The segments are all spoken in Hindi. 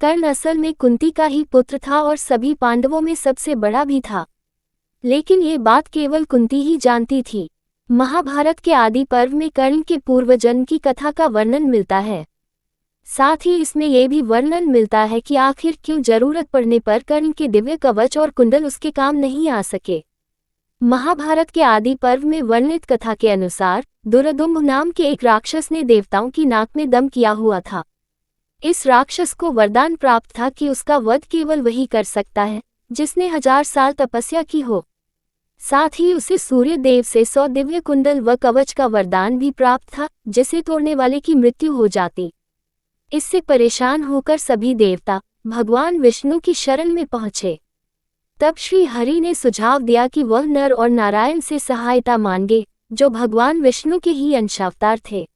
कर्ण असल में कुंती का ही पुत्र था और सभी पांडवों में सबसे बड़ा भी था। लेकिन ये बात केवल कुंती ही जानती थी। महाभारत के आदि पर्व में कर्ण के पूर्वजन्म की कथा का वर्णन मिलता है। साथ ही इसमें यह भी वर्णन मिलता है कि आखिर क्यों जरूरत पड़ने पर कर्ण के दिव्य कवच और कुंडल उसके काम नहीं आ सके। महाभारत के आदि पर्व में वर्णित कथा के अनुसार दुर्दुम्न नाम के एक राक्षस ने देवताओं की नाक में दम किया हुआ था। इस राक्षस को वरदान प्राप्त था कि उसका वध केवल वही कर सकता है जिसने 1000 साल तपस्या की हो। साथ ही उसे सूर्य देव से 100 दिव्य कुंडल व कवच का वरदान भी प्राप्त था, जिसे तोड़ने वाले की मृत्यु हो जाती। इससे परेशान होकर सभी देवता भगवान विष्णु की शरण में पहुंचे। तब श्री हरि ने सुझाव दिया कि वह नर और नारायण से सहायता मांगे, जो भगवान विष्णु के ही अंशावतार थे।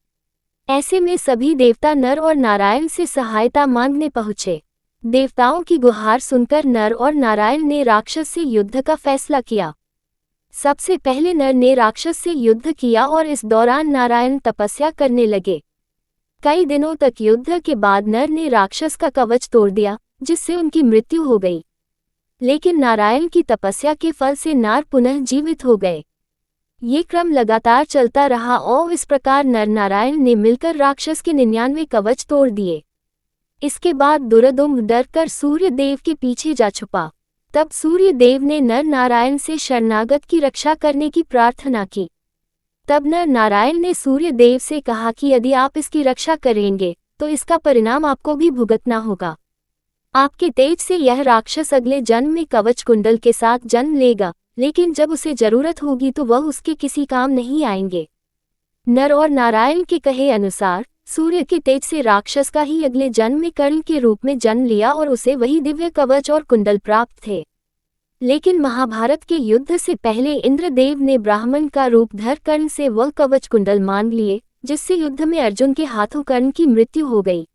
ऐसे में सभी देवता नर और नारायण से सहायता मांगने पहुंचे। देवताओं की गुहार सुनकर नर और नारायण ने राक्षस से युद्ध का फैसला किया। सबसे पहले नर ने राक्षस से युद्ध किया और इस दौरान नारायण तपस्या करने लगे। कई दिनों तक युद्ध के बाद नर ने राक्षस का कवच तोड़ दिया, जिससे उनकी मृत्यु हो गई। लेकिन नारायण की तपस्या के फल से नार पुनः जीवित हो गए। ये क्रम लगातार चलता रहा और इस प्रकार नर नारायण ने मिलकर राक्षस के 99 कवच तोड़ दिए। इसके बाद दुर्दुम्न डरकर सूर्य देव के पीछे जा छुपा। तब सूर्य देव ने नर नारायण से शरणागत की रक्षा करने की प्रार्थना की। तब नर नारायण ने सूर्य देव से कहा कि यदि आप इसकी रक्षा करेंगे तो इसका परिणाम आपको भी भुगतना होगा। आपके तेज से यह राक्षस अगले जन्म में कवच कुंडल के साथ जन्म लेगा, लेकिन जब उसे जरूरत होगी तो वह उसके किसी काम नहीं आएंगे। नर और नारायण के कहे अनुसार सूर्य के तेज से राक्षस का ही अगले जन्म में कर्ण के रूप में जन्म लिया और उसे वही दिव्य कवच और कुंडल प्राप्त थे। लेकिन महाभारत के युद्ध से पहले इंद्रदेव ने ब्राह्मण का रूप धर कर्ण से वह कवच कुंडल मांग लिए, जिससे युद्ध में अर्जुन के हाथों कर्ण की मृत्यु हो गई।